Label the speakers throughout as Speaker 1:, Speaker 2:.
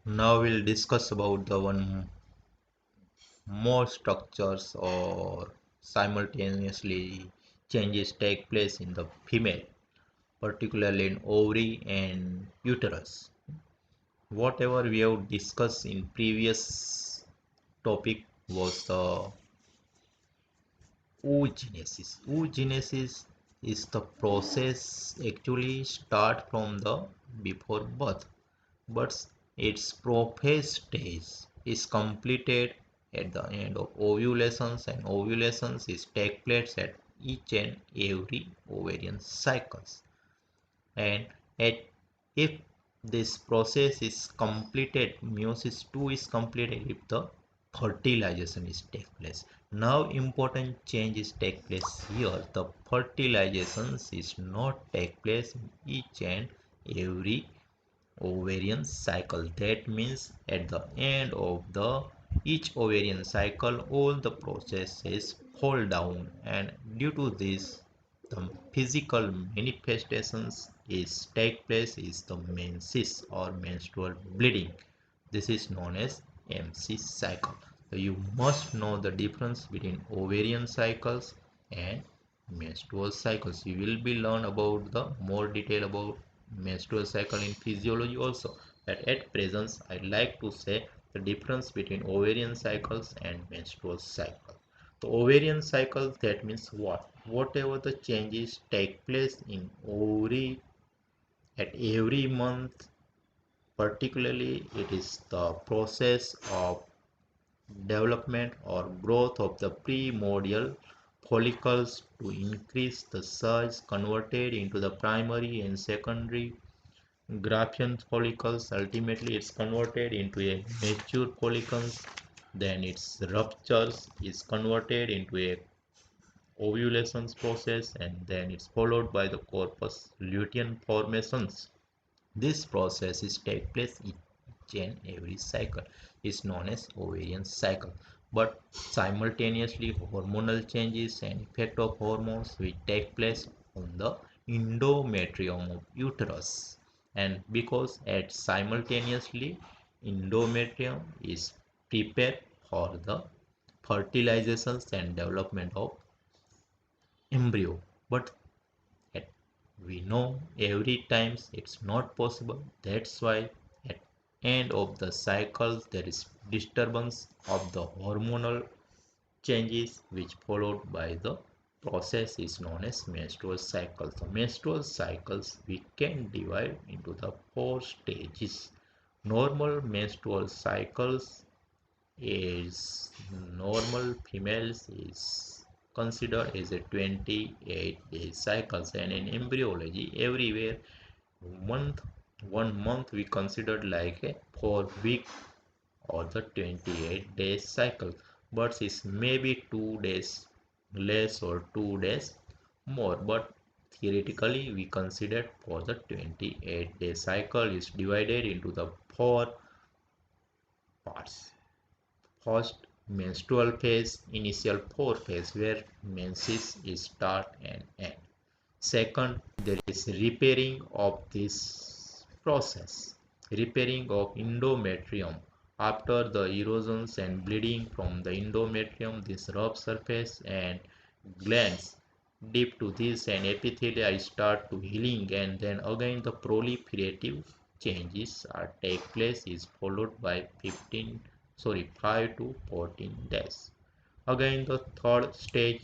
Speaker 1: Now we'll discuss about the one more structures or simultaneously changes take place in the female, particularly in ovary and uterus. Whatever we have discussed in previous topic was the oogenesis. Oogenesis is the process actually start from the before birth, but its prophase stage is completed at the end of ovulations, and ovulations is take place at each and every ovarian cycles. And at, if this process is completed, meiosis 2 is completed if the fertilization is take place. Now important changes take place here. The fertilizations is not take place in each and every ovarian cycle. That means at the end of the each ovarian cycle all the processes fall down, and due to this the physical manifestations is take place is the menses or menstrual bleeding. This is known as MC cycle. So you must know the difference between ovarian cycles and menstrual cycles. You will be learn about the more detail about menstrual cycle in physiology also, but at present I like to say the difference between ovarian cycles and menstrual cycle. The ovarian cycle, that means what? Whatever the changes take place in ovary at every month, particularly it is the process of development or growth of the primordial follicles to increase the size converted into the primary and secondary Graphian follicles. Ultimately it's converted into a mature follicles, then its ruptures is converted into a ovulations process, and then it's followed by the corpus luteum formations. This process is take place each and every cycle is known as ovarian cycle. But simultaneously hormonal changes and effect of hormones will take place on the endometrium of uterus, and because at simultaneously endometrium is prepared for the fertilizations and development of embryo, but at, we know every times it's not possible. That's why at end of the cycle there is disturbance of the hormonal changes which followed by the process is known as menstrual cycle. So menstrual cycles we can divide into the four stages. Normal menstrual cycles is normal females is considered as a 28-day cycles, and in embryology everywhere month 1 month we considered like a 4 week or the 28-day cycle, but it's maybe 2 days less or 2 days more, but theoretically we considered for the 28-day cycle is divided into the four parts. First, menstrual phase, initial four phase where menses is start and end. Second, there is repairing of this process, repairing of endometrium. After the erosions and bleeding from the endometrium, this rough surface and glands deep to this and epithelia start to healing, and then again the proliferative changes are take place is followed by 5 to 14 days. Again the third stage,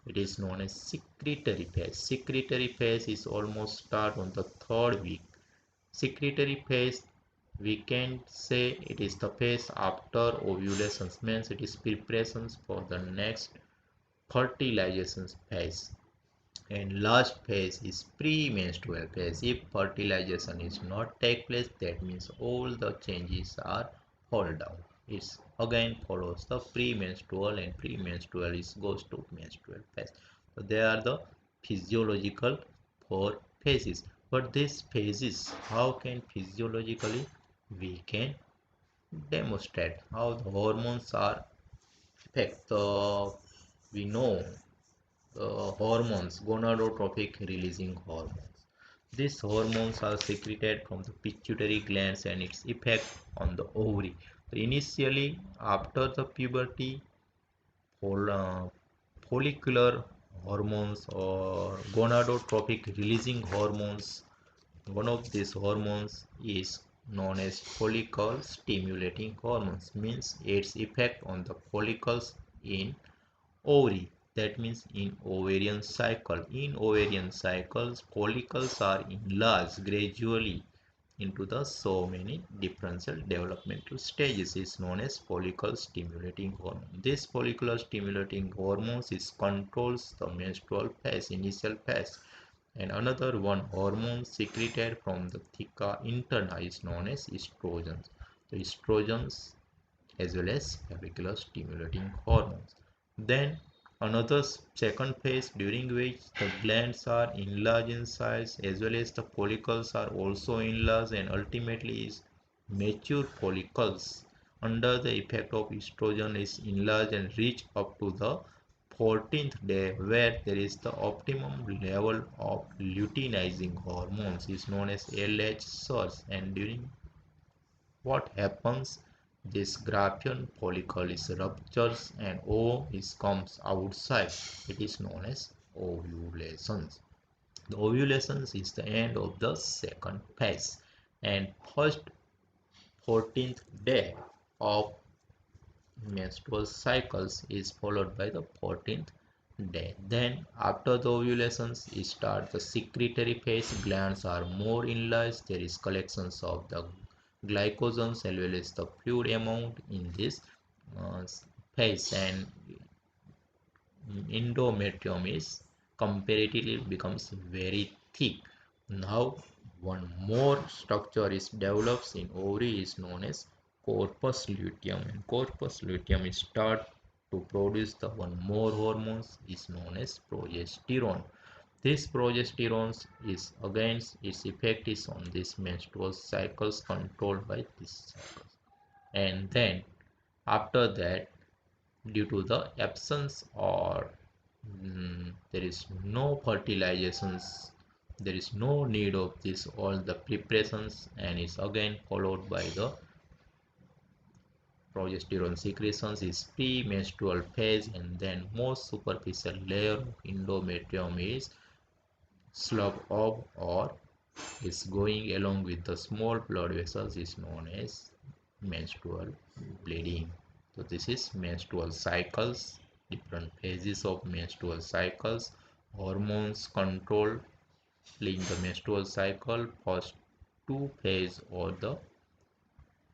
Speaker 1: it is known as secretory phase. Secretory phase is almost start on the third week. Secretory phase we can say it is the phase after ovulation, means it is preparations for the next fertilization phase. And last phase is premenstrual phase. If fertilization is not take place, that means all the changes are hold down. It's again follows the premenstrual, and premenstrual is goes to menstrual phase. So they are the physiological four phases. But these phases, how can physiologically we can demonstrate how the hormones are affect the, we know hormones, gonadotropic releasing hormones. These hormones are secreted from the pituitary glands and its effect on the ovary. So initially, after the puberty, fol- follicular hormones or gonadotropic releasing hormones. One of these hormones is known as follicle stimulating hormones, means its effect on the follicles in ovary. That means in ovarian cycle. In ovarian cycles, follicles are enlarged gradually into the so many differential developmental stages is known as follicle stimulating hormone. This follicular stimulating hormones is controls the menstrual phase, initial phase, and another one hormone secreted from the theca interna is known as estrogens. The estrogens as well as follicular stimulating hormones. Then another second phase during which the glands are enlarged in size as well as the follicles are also enlarged and ultimately is mature follicles under the effect of estrogen is enlarged and reach up to the 14th day where there is the optimum level of luteinizing hormones is known as LH surge, and during what happens, this Graafian follicle is ruptures and O is comes outside. It is known as ovulation. The ovulation is the end of the second phase, and first 14th day of menstrual cycles is followed by the 14th day. Then after the ovulations start the secretory phase. Glands are more enlarged. There is collections of the glycogens as well as the fluid amount in this uh, phase, and endometrium is comparatively becomes very thick. Now one more structure is develops in ovary is known as corpus luteum, and corpus luteum is start to produce the one more hormones is known as progesterone. This progesterone is against its effect is on this menstrual cycles controlled by this cycles, and then after that, due to the absence or there is no fertilizations, there is no need of this all the preparations, and is again followed by the progesterone secretions is premenstrual phase, and then most superficial layer of endometrium is slug off or is going along with the small blood vessels is known as menstrual bleeding. So this is menstrual cycles, different phases of menstrual cycles, hormones controlling the menstrual cycle, first two phase or the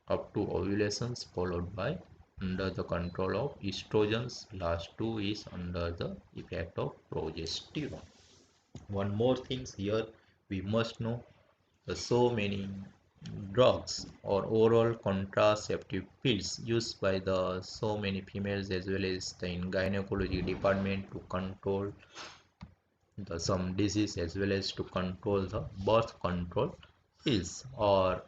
Speaker 1: up to ovulations followed by under the control of estrogens, last two is under the effect of progesterone. One more things here we must know, the so many drugs or oral contraceptive pills used by the so many females as well as the in gynecology department to control the some disease as well as to control the birth control pills or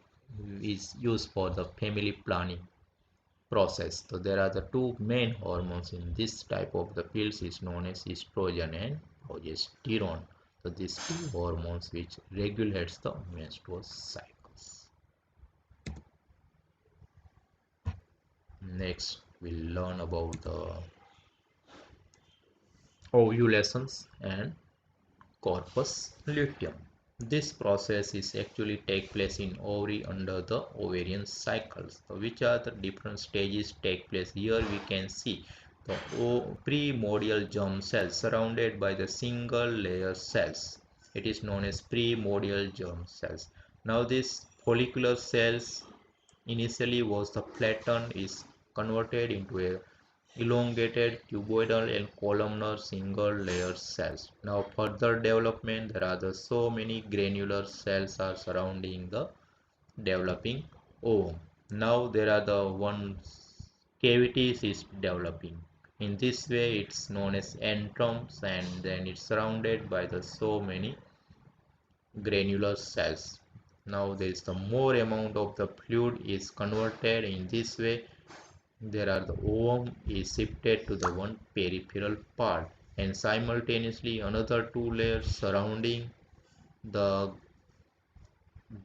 Speaker 1: is used for the family planning process. So there are the two main hormones in this type of the pills is known as estrogen and progesterone. So these two hormones which regulates the menstrual cycles. Next we'll learn about the ovulations and corpus luteum. This process is actually take place in ovary under the ovarian cycles. So which are the different stages take place? Here we can see the primordial germ cells surrounded by the single layer cells. It is known as primordial germ cells. Now this follicular cells initially was the flattened is converted into a elongated cuboidal and columnar single layer cells. Now further development, there are the so many granular cells are surrounding the developing ovum. Now there are the one cavities is developing. In this way it's known as antrums, and then it's surrounded by the so many granular cells. Now there is the more amount of the fluid is converted in this way. There are the ovum is shifted to the one peripheral part, and simultaneously another two layers surrounding the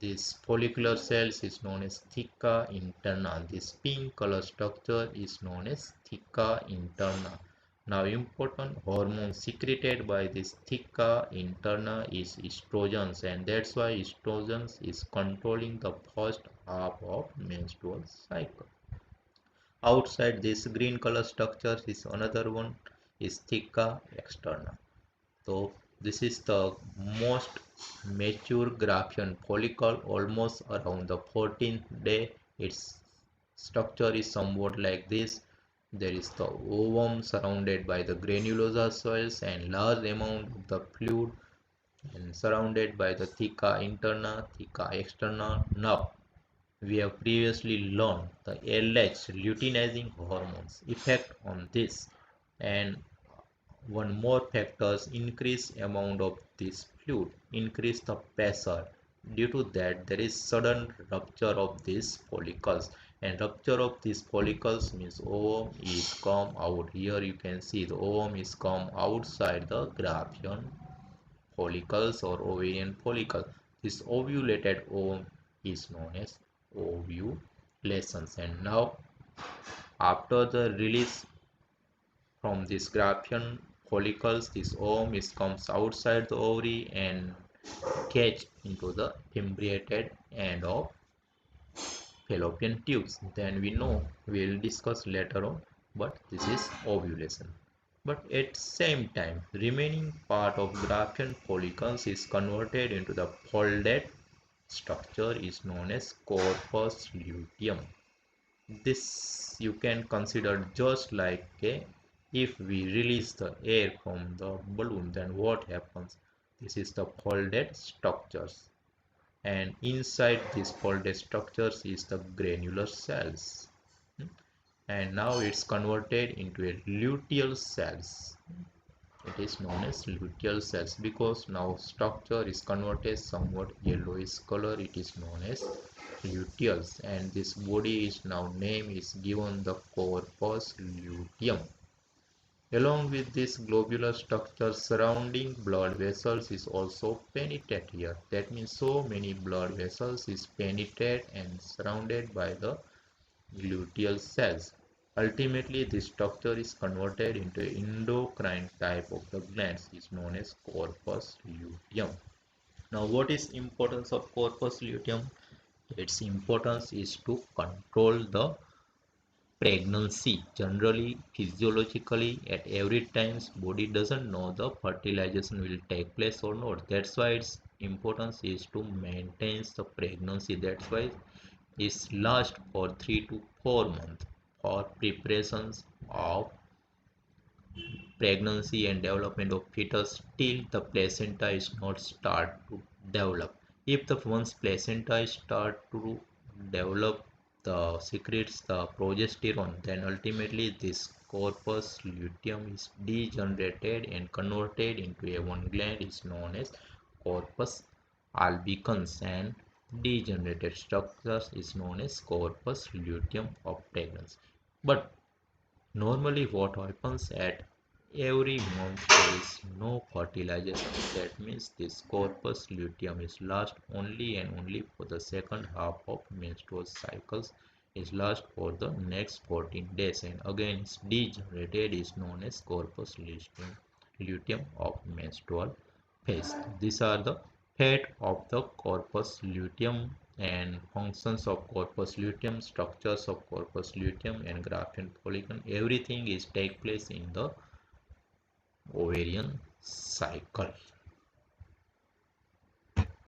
Speaker 1: This follicular cells is known as theca interna. This pink color structure is known as theca interna. Now important hormone secreted by this theca interna is estrogens, and that's why estrogens is controlling the first half of menstrual cycle. Outside this green color structure is another one is theca externa. So this is the most mature Graafian follicle, almost around the 14th day. Its structure is somewhat like this. There is the ovum surrounded by the granulosa cells and large amount of the fluid, and surrounded by the theca interna, theca externa. Now we have previously learned the LH luteinizing hormones effect on this, and one more factors increase amount of this fluid, increase the pressure. Due to that, there is sudden rupture of these follicles, and rupture of these follicles means ovum is come out. Here you can see the ovum is come outside the Graafian follicles or ovarian follicle. This ovulated ovum is known as ovulations, and now after the release from this Graafian follicles, this ovum is comes outside the ovary and catch into the imbricated end of fallopian tubes. Then we know we'll discuss later on, but this is ovulation. But at same time, remaining part of Graafian follicles is converted into the folded structure is known as corpus luteum. This you can consider just like a, if we release the air from the balloon, then what happens? This is the folded structures, and inside these folded structures is the granular cells. And now it's converted into a luteal cells. It is known as luteal cells because now structure is converted somewhat yellowish color. It is known as luteals, and this body is now name is given the corpus luteum. Along with this globular structure surrounding blood vessels is also penetrate here. That means so many blood vessels is penetrate and surrounded by the luteal cells. Ultimately, this structure is converted into endocrine type of the glands is known as corpus luteum. Now, what is importance of corpus luteum? Its importance is to control the pregnancy. Generally, physiologically, at every time, body doesn't know the fertilization will take place or not. That's why its importance is to maintain the pregnancy. That's why it's last for 3 to 4 months for preparations of pregnancy and development of fetus till the placenta is not start to develop. If the once placenta start to develop the secretes the progesterone, then ultimately this corpus luteum is degenerated and converted into a one gland is known as corpus albicans, and degenerated structures is known as corpus luteum of pregnancy. But normally what happens at every month there is no fertilization. That means this corpus luteum is last only and only for the second half of menstrual cycles, is last for the next 14 days, and again it's degenerated is known as corpus luteum of menstrual phase. These are the fate of the corpus luteum and functions of corpus luteum, structures of corpus luteum and Graafian polygon. Everything is take place in the ovarian cycle.